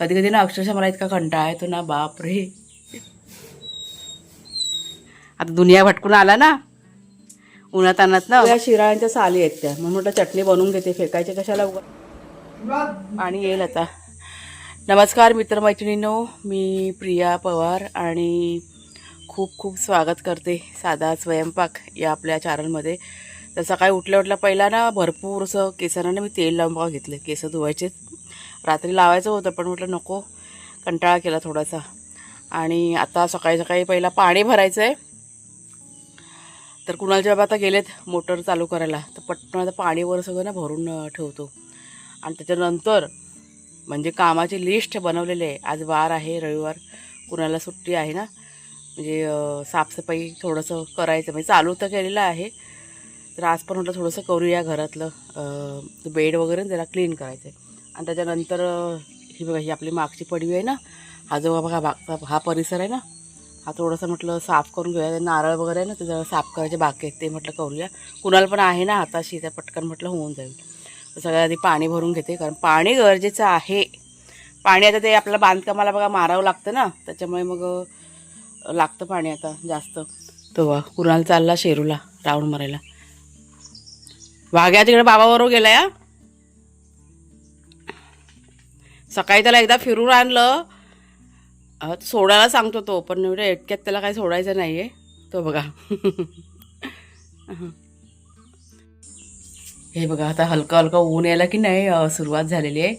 कधी कधी ना अक्षरशः मला इतका कंटाळा येतो ना, बापरे. आता दुनिया भटकून आला ना उन्हात आणत ना. या शिराळ्यांच्या साली आहेत त्या, म्हणून म्हटलं चटणी बनवून घेते, फेकायचे कशाला पाणी येईल आता. नमस्कार मित्रमैत्रिणींनो, मी प्रिया पवार आणि खूप खूप स्वागत करते साधा स्वयंपाक या आपल्या चॅनलमध्ये. तर सकाळी उठल्या पहिला ना भरपूर असं केसांना मी तेल लावून बघा घेतलं. केस धुवायचे, रात्री लावायचं होतं पण म्हटलं नको, कंटाळा केला थोडासा. आणि आता सकाळी पहिला पाणी भरायचं आहे. तर कुणालचे बाबा आता गेलेत मोटर चालू करायला, तर पटकन आता पाणीवर सगळं ना भरून ठेवतो. आणि त्याच्यानंतर म्हणजे कामाची लिस्ट बनवलेली आहे. आज वार आहे, रविवार, कुणाला सुट्टी आहे ना, म्हणजे साफसफाई थोडंसं करायचं, म्हणजे चालू तर केलेलं आहे. तर आज पण म्हटलं थोडंसं करूया घरातलं, बेड वगैरे जरा क्लीन करायचं आहे. आणि त्याच्यानंतर ही बघा, ही आपली मागची पडवी आहे ना, हा जो बघा हा परिसर आहे ना, हा थोडंसं म्हटलं साफ करून घेऊया. नारळ वगैरे आहे ना, ते जरा साफ करायचे बाकी आहेत, ते म्हटलं करूया. कुणाला पण आहे ना हाताशी, त्या पटकन म्हटलं होऊन जाईल. तर सगळ्यात आधी पाणी भरून घेते, कारण पाणी गरजेचं आहे. पाणी आता ते आपल्याला बांधकामाला बघा मारावं लागतं ना, त्याच्यामुळे मग लागतं पाणी आता जास्त. तो बघा कुणाला चालला शेरूला राऊंड मारायला. वाघ्या तिकडे बाबाबरोबर गेला या. सकाळी त्याला एकदा फिरून आणलं, सोडायला सांगतो तो, पण एवढ्या इतक्यात त्याला काही सोडायचं नाही आहे. तो बघा हे बघा, आता हलका हलका ऊन यायला की नाही सुरुवात झालेली आहे.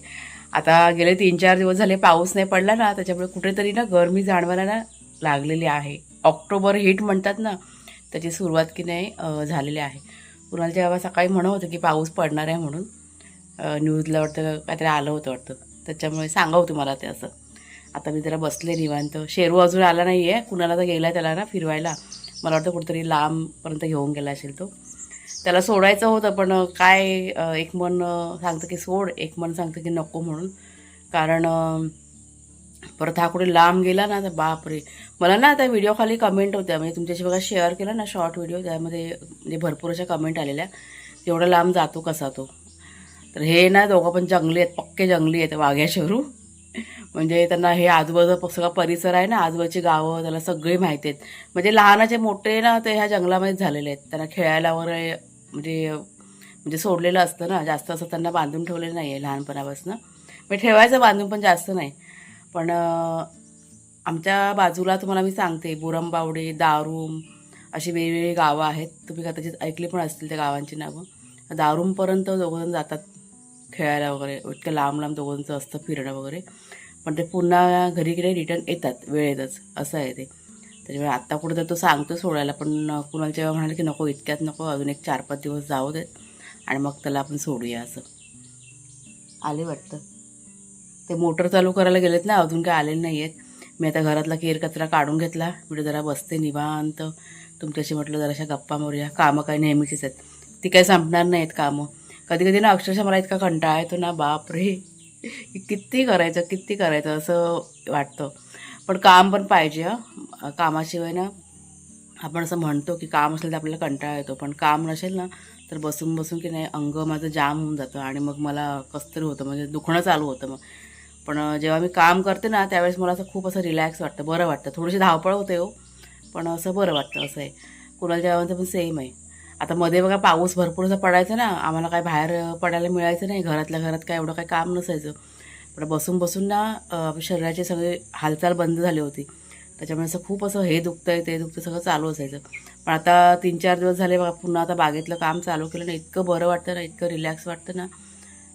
आता गेले 3-4 दिवस झाले पाऊस नाही पडला ना, त्याच्यामुळे कुठेतरी ना गरमी जाणवायला ना लागलेली आहे. ऑक्टोबर हीट म्हणतात ना, त्याची सुरुवात की नाही झालेली आहे. कुणाला जेव्हा सकाळी म्हणत होतं की पाऊस पडणार आहे म्हणून, न्यूजला वाटतं काहीतरी आलं होतं वाटतं, त्याच्यामुळे सांगा होतं मला ते असं. आता मी जरा बसले निवांत. शेरू अजून आला नाही आहे, कुणाला तर गेला त्याला ना फिरवायला. मला वाटतं कुठेतरी लांबपर्यंत घेऊन गेला असेल तो. त्याला सोडायचं होतं, पण काय एक मन सांगतं की सोड, एक मन सांगतं की नको म्हणून. कारण परत हा कुठे लांब गेला ना तर बापरे. मला ना आता व्हिडिओ खाली कमेंट होत्या, म्हणजे तुमच्याशी बघा शेअर केला ना शॉर्ट व्हिडिओ, त्यामध्ये म्हणजे भरपूर अशा कमेंट आलेल्या, तेवढा लांब जातो कसा तो. तर हे ना दोघं पण जंगली आहेत, पक्के जंगली आहेत वाघ्या शेरू. म्हणजे त्यांना हे आजूबाजूचा सगळा परिसर आहे ना, आजूबाजूची गावं त्याला सगळी माहिती आहेत. म्हणजे लहानाचे मोठे ना ते ह्या जंगलामध्येच झालेले आहेत. त्यांना खेळायला वगैरे म्हणजे म्हणजे सोडलेलं असतं ना, जास्त असं त्यांना बांधून ठेवलेलं नाही आहे लहानपणापासून. म्हणजे ठेवायचं बांधून पण जास्त नाही. पण आमच्या बाजूला तुम्हाला मी सांगते, बुरंबावडे, दारूम अशी वेगवेगळी गावं आहेत. तुम्ही कदाचित ऐकली पण असतील त्या गावांची नावं. दारूमपर्यंत दोघंजण जातात खेळायला वगैरे, इतकं लांब लांब दोघांचं असतं फिरणं वगैरे. पण ते पुन्हा घरी गेले रिटर्न येतात वेळेतच, असं आहे ते. त्याच्यामुळे आत्ता कुठं तर तो सांगतो सोडायला, पण कुणाला जेव्हा म्हणाले की नको, इतक्यात नको, अजून एक 4-5 दिवस जाऊ देत आणि मग त्याला आपण सोडूया असं. आले वाटतं ते मोटर चालू करायला गेलेत ना, अजून काय आलेले नाही आहेत. मी आता घरातला केर कचरा काढून घेतला, म्हणजे जरा बसते निवांत, तुमच्याशी म्हटलं जराशा गप्पा मारूया. कामं काय नेहमीचीच आहेत, ती काही संपणार नाहीत कामं. कधी कधी ना अक्षरशः मला इतका कंटाळा येतो ना, बापरे, किती करायचं असं वाटतं. पण काम पण पाहिजे हं. कामाशिवाय ना, आपण असं म्हणतो की काम असेल तर आपल्याला कंटाळा येतो, पण काम नसेल ना तर बसून बसून की नाही अंग माझं जाम होऊन जातं आणि मग मला कसं तरी होतं, म्हणजे दुखणं चालू होतं मग. पण जेव्हा मी काम करते ना त्यावेळेस मला असं खूप असं रिलॅक्स वाटतं, बरं वाटतं. थोडीशी धावपळ होते हो, पण असं बरं वाटतं, असं आहे. कुणाला जेव्हा पण सेम आहे. आता मध्ये बघा पाऊस भरपूर असं पडायचा ना, आम्हाला काय बाहेर पडायला मिळायचं नाही, घरातल्या घरात काय एवढं काही काम नसायचं. पण बसून बसून ना शरीराची सगळी हालचाल बंद झाली होती. त्याच्यामुळे असं खूप असं हे दुखतंय ते दुखतं सगळं चालू असायचं. पण आता 3-4 दिवस झाले बघा, पुन्हा आता बागेतलं काम चालू केलं ना, इतकं बरं वाटतं ना, इतकं रिलॅक्स वाटतं ना.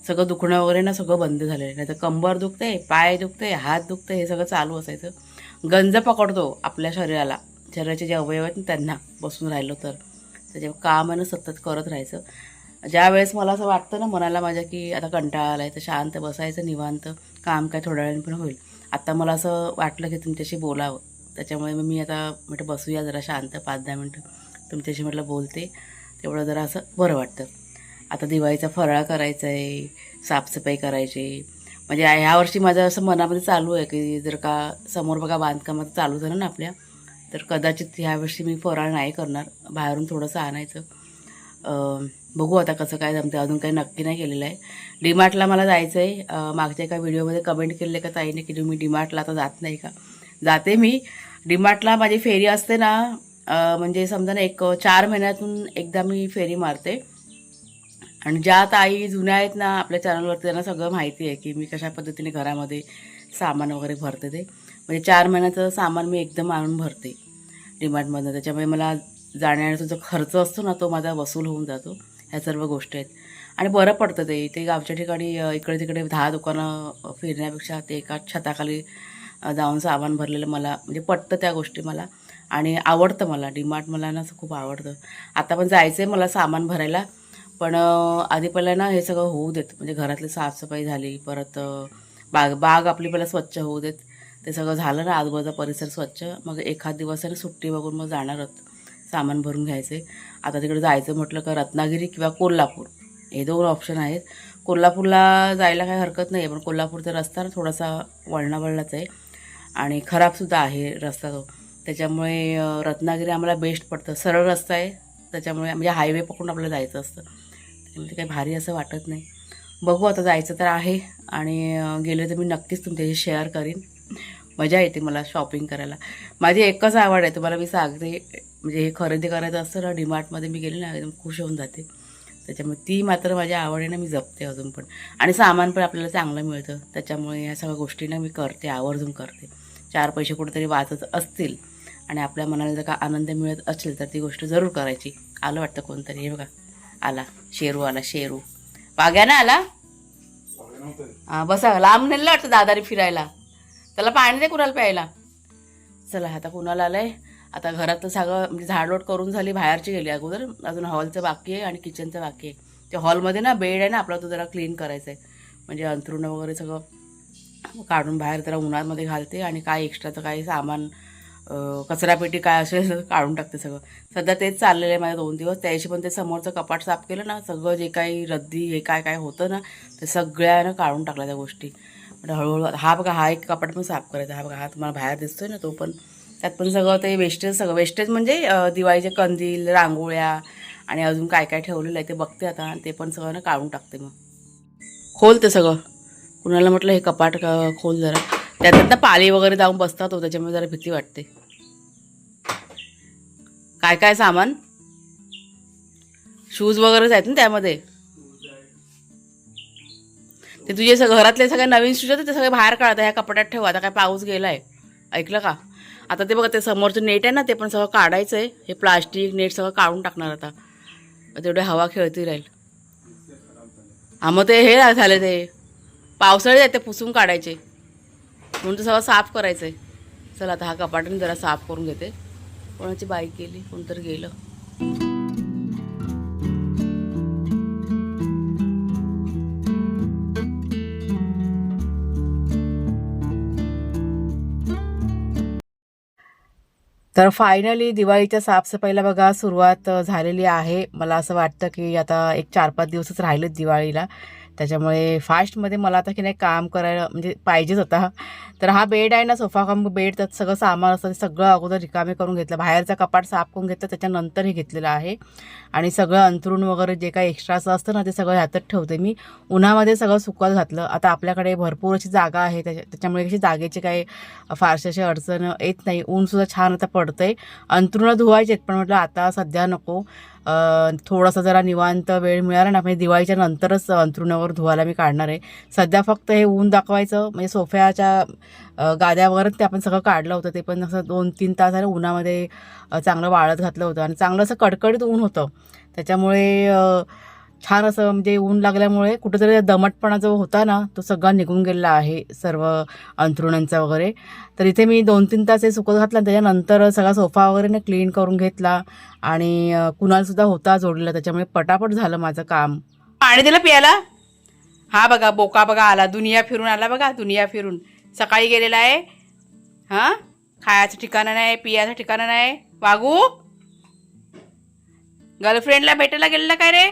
सगळं दुखणं वगैरे ना सगळं बंद झालेलं आहे. नाही तर कंबर दुखते, पाय दुखते, हात दुखते, हे सगळं चालू असायचं. गंज पकडतो आपल्या शरीराला, शरीराचे जे अवयव आहेत ना त्यांना, बसून राहिलो तर. त्याच्या काम आहे ना सतत करत राहायचं. ज्या वेळेस मला असं वाटतं ना मनाला माझ्या की आता कंटाळा आला आहे, तर शांत बसायचं निवांत, काम काय थोड्या वेळाने पण होईल. आता मला असं वाटलं की तुमच्याशी बोलावं, त्याच्यामुळे मग मी आता म्हटलं बसूया जरा शांत 5-10 मिनटं तुमच्याशी, म्हटलं बोलते, तेवढं जरा असं बरं वाटतं. आता दिवाळीचा फराळ करायचा आहे, साफसफाई करायची. म्हणजे ह्या वर्षी माझं असं मनामध्ये चालू आहे की जर का समोर बघा बांधकामाचं चालू झालं ना आपल्या, तर कदाचित ह्यावर्षी मी फराळ नाही करणार, बाहेरून थोडंसं आणायचं. बघू आता कसं काय जमते, अजून काही नक्की नाही केलेलं आहे. डीमार्टला मला जायचं आहे. मागच्या एका व्हिडिओमध्ये कमेंट केले का ताईने की तुम्ही डीमार्टला आता जात नाही का. जाते मी डीमार्टला. माझी फेरी असते ना, म्हणजे समजा ना 4 महिन्यातून एकदा मी फेरी मारते. आणि ज्या ताई जुन्या आहेत ना आपल्या चॅनलवरती, त्यांना सगळं माहिती आहे की मी कशा पद्धतीने घरामध्ये सामान वगैरे भरते. ते म्हणजे 4 महिन्याचं सामान मी एकदम आणून भरते डीमार्टमधनं. त्याच्यामुळे मला जाण्याचा जो खर्च असतो ना तो माझा वसूल होऊन जातो. ह्या सर्व गोष्टी आहेत आणि बरं पडतं ते. इथे गावच्या ठिकाणी इकडे तिकडे 10 दुकानं फिरण्यापेक्षा ते एका छताखाली जाऊन सामान भरलेलं मला म्हणजे पटतं त्या गोष्टी मला. आणि आवडतं मला डीमार्ट, मला ना असं खूप आवडतं. आता पण जायचं आहे मला सामान भरायला. पण आधी पहिला ना हे सगळं होऊ देत, म्हणजे घरातली साफसफाई झाली, परत बाग आपली पहिला स्वच्छ होऊ देत. ते सगळं झालं ना, आजूबाजूचा परिसर स्वच्छ, मग एखाद दिवस आहे ना सुट्टी बघून मग जाणार सामान भरून घ्यायचे. आता तिकडे जायचं म्हटलं का रत्नागिरी किंवा कोल्हापूर हे 2 ऑप्शन आहेत. कोल्हापूरला जायला काही हरकत नाही आहे, पण कोल्हापूरचा रस्ता थोडासा वळणावळणाच आहे आणि खराबसुद्धा आहे रस्ता तो. त्याच्यामुळे रत्नागिरी आम्हाला बेस्ट पडतं. सरळ रस्ता आहे त्याच्यामुळे, म्हणजे हायवे पकडून आपल्याला जायचं असतं. त्यामुळे काही भारी असं वाटत नाही. बघू आता, जायचं तर आहे आणि गेले तर मी नक्कीच तुमच्याशी शेअर करीन. मजा येते मला शॉपिंग करायला. माझी एकच आवड आहे तुम्हाला मी सांगते, म्हणजे हे खरेदी करायचं असतं ना डीमार्टमध्ये मी गेले ना एकदम खुश होऊन जाते. त्याच्यामुळे ती मात्र माझी आवड आहे ना, मी जपते अजून पण. आणि सामान पण आपल्याला चांगलं मिळतं, त्याच्यामुळे ह्या सगळ्या गोष्टी ना मी करते, आवर्जून करते. 4 पैसे कुठेतरी वाचत असतील आणि आपल्या मनाला जर का आनंद मिळत असेल तर ती गोष्ट जरूर करायची. आलं वाटतं कोणतरी, हे बघा आला शेरू, आला शेरू. वाघ्यानं आला. हां बसा, लांब नेलं वाटतं दादारी फिरायला. त्याला पाणी दे कुणाला प्यायला. चला आता कुणाला आलं आहे. आता घरातलं सगळं म्हणजे झाडलोट करून झाली, बाहेरची गेली अगोदर. अजून हॉलचं बाकी आहे आणि किचनचं बाकी आहे. ते हॉलमध्ये ना बेड आहे ना आपला, तो जरा क्लीन करायचा आहे. म्हणजे अंथरुणं वगैरे सगळं काढून बाहेर त्याला उन्हामध्ये घालते आणि काय एक्स्ट्राचं काही सामान कचरापेटी काय असेल काढून टाकते सगळं. सध्या तेच चाललेलं आहे माझ्या 2 दिवस. त्याशी पण ते समोरचं कपाट साफ केलं ना, सगळं जे काही रद्दी हे काय काय होतं ना ते सगळ्यानं काढून टाकल्या त्या गोष्टी. म्हणजे हळूहळू हा बघा, हा एक कपाट पण साफ करायचा. हा बघा, हा तुम्हाला बाहेर दिसतोय ना, तो पण त्यात पण सगळं ते वेस्टेज, सगळं वेस्टेज म्हणजे दिवाळीचे कंदील, रांगोळ्या आणि अजून काय काय ठेवलेलं आहे ते बघते आता. आणि ते पण सगळं ना काढून टाकते. मग खोलते सगळं. कुणाला म्हटलं हे कपाट खोल जरा. त्याच्यात ना पाली वगैरे जाऊन बसतात हो, त्याच्यामुळे जरा भीती वाटते. काय काय सामान, शूज वगैरेच आहेत ना त्यामध्ये. ते तुझे घरातले सगळे नवीन शूज आहेत ते सगळे बाहेर काढतात, ह्या कपाटात ठेवा. आता काय पाऊस गेलाय, ऐकलं का. आता ते बघा, ते समोरचं नेट आहे ना ते पण सगळं काढायचं आहे. हे प्लास्टिक नेट सगळं काढून टाकणार आता. तेवढे हवा खेळती राहील. हा मग ते हे झाले, ते पावसाळे आहेत ते पुसून काढायचे, म्हणून ते सगळं साफ करायचं आहे. चला आता हा कपाटाने जरा साफ करून घेते. कोणाची बाईक गेली, कोणतरी गेलं. तर फायनली दिवाळीच्या साफसफाईला बघा सुरुवात झालेली आहे. मला असं वाटतं की आता एक 4-5 दिवसच राहिलेत दिवाळीला. त्याच्यामुळे फास्टमध्ये मला आता की नाही काम करायला म्हणजे पाहिजेच होता. तर हा बेड आहे ना, सोफा कम बेड, त्यात सगळं सामान असतं ते सगळं अगोदर रिकामे करून घेतलं. बाहेरचा कपाट साफ करून घेतलं, त्याच्यानंतर हे घेतलेलं आहे. आणि सगळं अंथरूण वगैरे जे काही एक्स्ट्राचं असतं ना ते सगळं ह्यातच ठेवते मी. उन्हामध्ये सगळं सुकत घातलं. आता आपल्याकडे भरपूर अशी जागा आहे, त्याच्यामुळे कशी जागेची काही फारशी अशी अडचण येत नाही. ऊनसुद्धा छान आता पडतंय. अंथरुणं धुवायचे आहेत, पण म्हटलं आता सध्या नको. थोडासा जरा निवांत वेळ मिळाला ना, म्हणजे दिवाळीच्या नंतरच अंथरुणावर धुवायला मी काढणार आहे. सध्या फक्त हे ऊन दाखवायचं, म्हणजे सोफ्याच्या गाद्यावरच ते आपण सगळं काढलं होतं. ते पण असं 2-3 तास आहे उन्हामध्ये चांगलं वाळत घातलं होतं आणि चांगलं असं कडकडीत ऊन होतं. त्याच्यामुळे छान असं म्हणजे ऊन लागल्यामुळे कुठेतरी दमटपणा जो होता ना तो सगळा निघून गेलेला आहे, सर्व अंथरुणांचा वगैरे. तर इथे मी 2-3 तास हे सुकत घातलं. त्याच्यानंतर सगळा सोफा वगैरे ना क्लीन करून घेतला आणि कुणालसुद्धा होता जोडलेला, त्याच्यामुळे पटापट झालं माझं काम. पाणी दिलं प्यायला. हा बघा बोका बघा आला, दुनिया फिरून आला बघा, दुनिया फिरून. सकाळी गेलेला आहे. हां, खायचं ठिकाणं नाही, पियाचं ठिकाणं नाही. वागू गर्लफ्रेंडला भेटायला गेलेला काय रे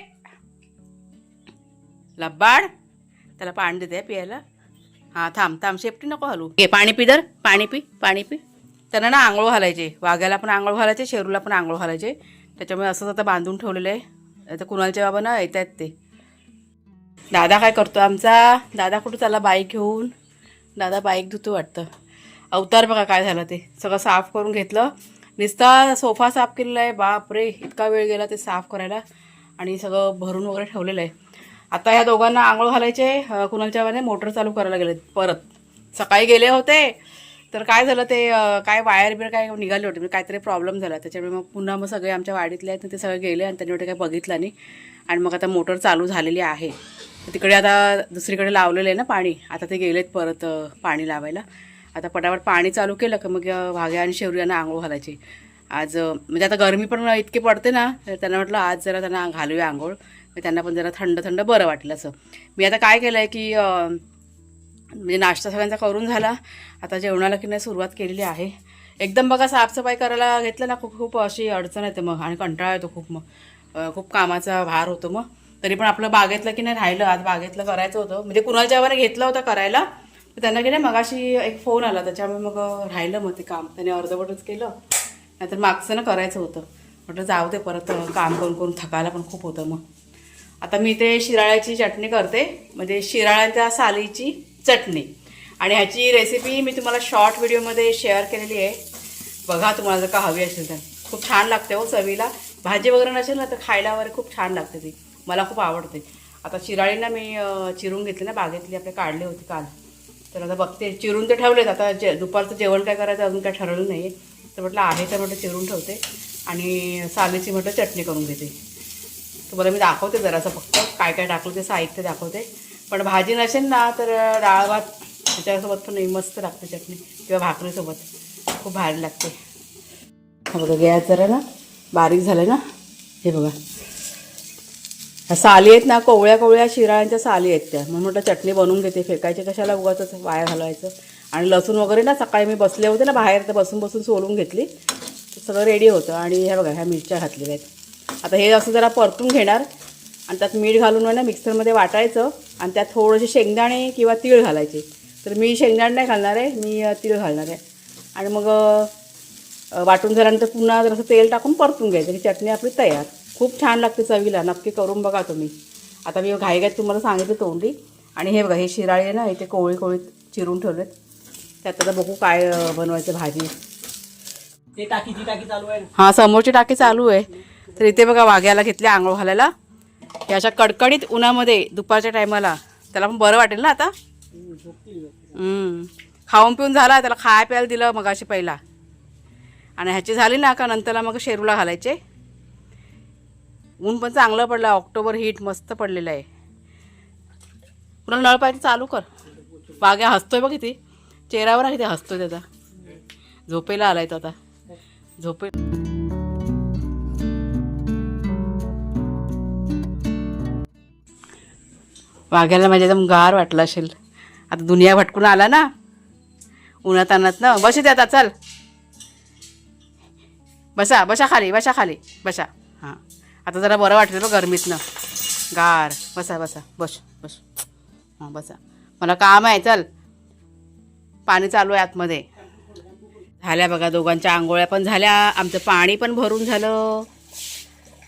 लब्बाड. त्याला पाणी देते प्यायला. हां थांब शेपटी नको हलू. घे पाणी पी, दर पाणी पी, पाणी पी. त्यांना ना आंघोळ घालायचे, वाघ्याला पण आंघोळ घालायचे, शेरूला पण आंघोळ घालायचे. त्याच्यामुळे असंच आता बांधून ठेवलेलं आहे. आता कुणालचे बाबा ना येत आहेत ते. दादा काय करतो आमचा? दादा कुठं चालला बाईक घेऊन? दादा बाईक धुतो वाटतं. अवतार बघा काय झालं ते. सगळं साफ करून घेतलं. नुसता सोफा साफ केलेला आहे. बापरे इतका वेळ गेला ते साफ करायला. आणि सगळं भरून वगैरे ठेवलेलं आहे. आता ह्या दोघांना आंघोळ घालायचे. कुणालच्या बाबाने मोटर चालू करायला गेले परत. सकाळी गेले होते तर काय झालं ते काय वायर बिर काय निघाले होते, म्हणजे काहीतरी प्रॉब्लेम झाला. त्याच्यामुळे मग पुन्हा मग सगळे आमच्या वाडीतले आहेत ते सगळे गेले आणि त्यांनी काही बघितलं नाही. आणि मग आता मोटर चालू झालेली आहे. तिकडे आता दुसरीकडे लावलेलं आहे ना पाणी. आता ते गेलेत परत पाणी लावायला. आता पटापट पाणी चालू केलं का मग भाग्या आणि शेवऱ्यांना आंघोळ घालायची. आज म्हणजे आता गरमी पण इतकी पडते ना, तर त्यांना म्हटलं आज जरा त्यांना घालूया आंघोळ. त्यांना पण जरा थंड थंड बरं वाटलं असं. मी आता काय केलं आहे की म्हणजे नाश्ता सगळ्यांचा करून झाला. आता जेवणाला की नाही सुरुवात केलेली आहे. एकदम बघा साफसफाई करायला घेतलं ना खूप अशी अडचण येते मग आणि कंटाळा येतो खूप. मग खूप कामाचा भार होतो. मग तरी पण आपलं बागेतलं की नाही राहिलं. आज बागेतलं करायचं होतं, म्हणजे कुणालच्या बाबाने घेतलं होतं करायला. तर त्यांना की नाही मगाशी एक फोन आला त्याच्यामुळे मग राहिलं मग ते काम. त्याने अर्धवटच केलं. नाहीतर मागचं ना करायचं होतं. म्हटलं जाऊ दे परत काम करून करून थकायला पण खूप होतं. मग आता मी ते शिराळ्याची चटणी करते, म्हणजे शिराळ्याच्या सालीची चटणी. आणि ह्याची रेसिपी मी तुम्हाला शॉर्ट व्हिडिओमध्ये शेअर केलेली आहे. बघा तुम्हाला जर का हवी असेल तर. खूप छान लागते हो चवीला. भाजी वगैरे नसेल ना तर खायला वगैरे खूप छान लागते ती. मला खूप आवडते. आता शिराळीना मी चिरून घेतली ना बागेतली, आपले काढली होती काल. तर आता बघते चिरून ते ठेवलेत. आता दुपारचं जेवण काय करायचं अजून काय ठरवलं नाही आहे. तर म्हटलं आहे तर म्हटलं चिरून ठेवते आणि सालीची म्हटलं चटणी करून घेते. तुम्हाला मी दाखवते जरासं फक्त काय काय टाकलं ते साहित्य दाखवते. पण भाजी नसेल ना तर डाळ भात त्याच्यासोबत पण मस्त लागते चटणी किंवा भाकरीसोबत. खूप भारी लागते. हा बघा गॅस जरा ना बारीक झालं ना. हे बघा ह्या साली आहेत ना, कोवळ्या शिराळ्यांच्या साली आहेत त्या. म्हणून म्हटलं चटणी बनवून घेते. फेकायचे कशाला उगाच वाया घालवायचं. आणि लसूण वगैरे ना सकाळी मी बसले होते ना बाहेर तर बसून सोलून घेतली. सगळं रेडी होतं. आणि ह्या बघा ह्या मिरच्या घातलेल्या आहेत. आता हे असं जरा परतून घेणार आणि त्यात मीठ घालून ना मिक्सरमध्ये वाटायचं. आणि त्यात थोडेसे शेंगदाणे किंवा तीळ घालायचे. तर मी शेंगदाणे नाही घालणार आहे, मी तीळ घालणार आहे. आणि मग वाटून झाल्यानंतर पुन्हा जरासं तेल टाकून परतून घ्यायचं. ही चटणी आपली तयार. खूप छान लागते चवीला. नक्की करून बघा तुम्ही. आता मी घाईघाईत तुम्हाला सांगितलं तोंडी. आणि हे बघा हे शिराळी आहे ना, इथे कोळी चिरून ठेवलेत. त्यात आता बघू काय बनवायचं भाजी. ते टाकीची टाकी चालू आहे. हां समोरची टाकी चालू आहे. तर इथे बघा वाघ्याला घेतले आंघोळ घालायला. या अशा कडकडीत उन्हामध्ये दुपारच्या टायमाला त्याला पण बरं वाटेल ना आता. खाऊन पिऊन झाला. त्याला खाय प्यायला दिलं मग अशी पहिला. आणि ह्याची झाली ना का नंतरला मग शेरूला घालायचे. ऊन पण चांगलं पडलं. ऑक्टोबर हीट मस्त पडलेलं आहे. पुन्हा नळ पाहिजे चालू कर. वाघ्या हसतोय बघ किती. चेहऱ्यावर किती हसतोय त्याचा. झोपेला आलाय तो आता. झोपे वाघ्याला माझ्या एकदम गार वाटलं असेल. आता दुनिया भटकून आला ना उन्हात आणत ना. बस इथे आता चल. बसा खाली बसा. हां आता जरा बरं वाटलं बघ गरमीतनं. गार बसा बस. हां बसा. मला काम आहे चल. पाणी चालू आहे आतमध्ये. झाल्या बघा दोघांच्या आंघोळ्या पण झाल्या. आमचं पाणी पण भरून झालं.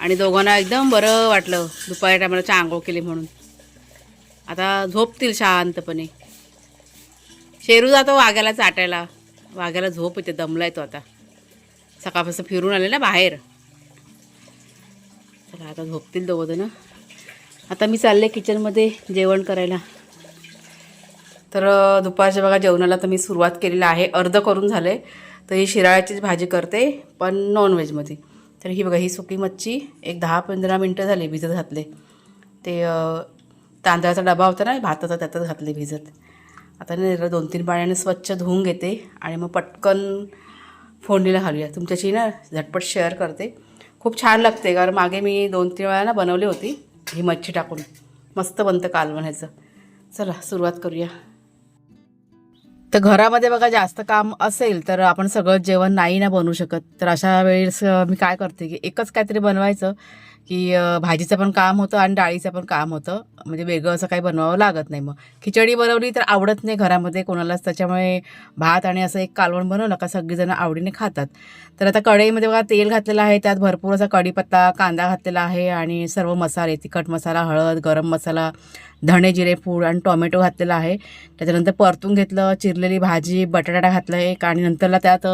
आणि दोघांना एकदम बरं वाटलं दुपारी टायमाला आंघोळ केली म्हणून. आता झोपतील शांतपणे. शेरू जातो वाघ्याला चाटायला. वाघ्याला झोप येते. दमलाय तो आता. सकाळपासून फिरून आले ना बाहेर. चला आता झोपतील दोघंजणं. आता मी चालले किचनमध्ये जेवण करायला. तर दुपारच्या बघा जेवणाला तर मी सुरुवात केलेलं आहे. अर्ध करून झालं आहे. तर ही शिराळ्याचीच भाजी करते पण नॉनव्हेजमध्ये. तर ही बघा ही सुकी मच्छी एक 10-15 मिनटं झाली भिजत घातले. ते तांदळाचा डबा होता ना भाताचा त्यातच घातले भिजत. आता नाही 2-3 पाण्याने स्वच्छ धुवून घेते आणि मग पटकन फोडणीला घालूया. तुमच्याशी ना झटपट शेअर करते. खूप छान लागते कारण मागे मी 2-3 वेळा ना बनवली होती ही मच्छी टाकून. मस्त बनतं कालवण ह्याचं. चला सुरुवात करूया. तर घरामध्ये बघा जास्त काम असेल तर आपण सगळं जेवण नाही ना बनवू शकत. तर अशा वेळेस मी काय करते की एकच काहीतरी बनवायचं की भाजीचं पण काम होतं आणि डाळीचं पण काम होतं, म्हणजे वेगळं असं काही बनवावं लागत नाही. मग खिचडी बनवली तर आवडत नाही घरामध्ये कोणालाच, त्याच्यामुळे भात आणि असं एक कालवण बनवलं का सगळीजणं आवडीने खातात. तर आता कढईमध्ये बघा तेल घातलेलं आहे, त्यात भरपूर असा कढीपत्ता, कांदा घातलेला आहे आणि सर्व मसाले, तिखट मसाला, हळद, गरम मसाला, धणे जिरे पूड आणि टोमॅटो घातलेला आहे. त्याच्यानंतर परतून घेतलं, चिरलेली भाजी, बटाटा घातला एक आणि नंतरला त्यात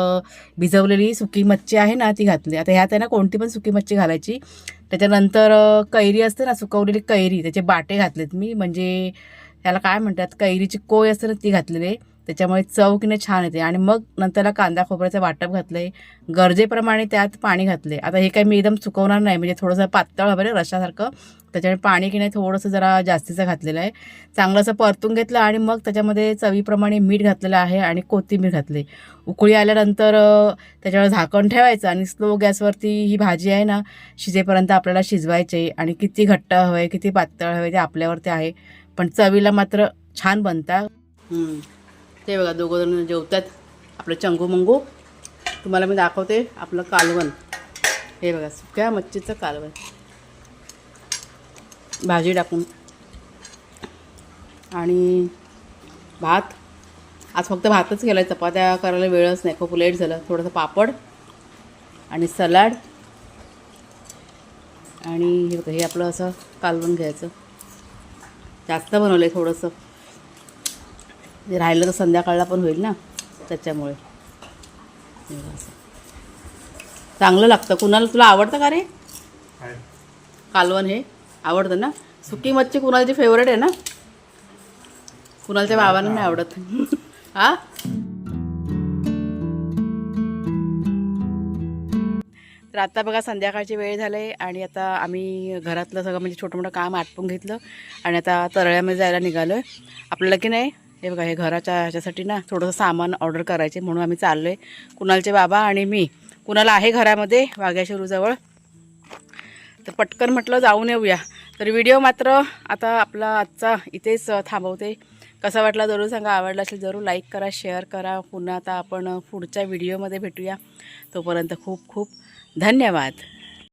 भिजवलेली सुकी मच्छी आहे ना ती घातली. आता ह्यात आहे ना कोणती पण सुकी मच्छी घालायची. त्याच्यानंतर कैरी असते ना, सुकवलेली कैरी, त्याचे बाटे घातलेत मी, म्हणजे त्याला काय म्हणतात, कैरीची कोय असते ना ती घातलेली आहे. त्याच्यामुळे चव की नाही छान येते. आणि मग नंतरला कांदा खोबऱ्याचं वाटप घातलं आहे, गरजेप्रमाणे त्यात पाणी घातले. आता हे काही मी एकदम सुकवणार नाही, म्हणजे थोडंसं पातळ हवं ना रशासारखं, त्याच्यामुळे पाणी की नाही थोडंसं जरा जास्तीचं घातलेलं आहे. चांगलं असं परतून घेतलं आणि मग त्याच्यामध्ये चवीप्रमाणे मीठ घातलेलं आहे आणि कोथिंबीर घातली. उकळी आल्यानंतर त्याच्यावर झाकण ठेवायचं आणि स्लो गॅसवरती ही भाजी आहे ना शिजेपर्यंत आपल्याला शिजवायची. आणि किती घट्ट हवं आहे, किती पातळ हवं आहे ते आपल्यावरती आहे, पण चवीला मात्र छान बनतात. ते बघा दोघं जण जेवतात, आपलं चंगू मंगू. तुम्हाला मी दाखवते आपलं कालवण. हे बघा सुक्या मच्छीचं कालवण, भाजी टाकून आणि भात. आज फक्त भातच केला आहे, चपात्या करायला वेळच नाही, खूप लेट झालं. थोडंसं पापड आणि सलाड आणि हे बघा हे आपलं असं कालवण घ्यायचं. जास्त बनवलं आहे थोडंसं, जे राहिलं तर संध्याकाळला पण होईल ना, त्याच्यामुळे असं चांगलं लागतं. कुणाला, तुला आवडतं का रे कालवण? हे आवडतं ना. सुकी मच्छी कुणाची फेवरेट आहे ना, कुणालच्या बाबांना नाही आवडत. हा तर आता बघा संध्याकाळची वेळ झाली आणि आता आम्ही घरातलं सगळं म्हणजे छोटं मोठं काम आटपून घेतलं आणि आता तळ्यामध्ये जायला निघालो आहे. आपल्याला की नाही हे बघा हे घराच्या ह्याच्यासाठी ना थोडंसं सामान ऑर्डर करायचे, म्हणून आम्ही चाललो आहे. कुणालचे बाबा आणि मी. कुणाला आहे घरामध्ये वाघ्याशिरूजवळ, तर पटकन म्हटलं जाऊन येऊया. तर व्हिडिओ मात्र आता आपला आजचा इथेच थांबवते. कसा वाटला जरूर सांगा, आवडला असेल जरूर लाईक करा, शेअर करा. पुन्हा आता आपण पुढच्या व्हिडिओमध्ये भेटूया. तोपर्यंत खूप खूप धन्यवाद.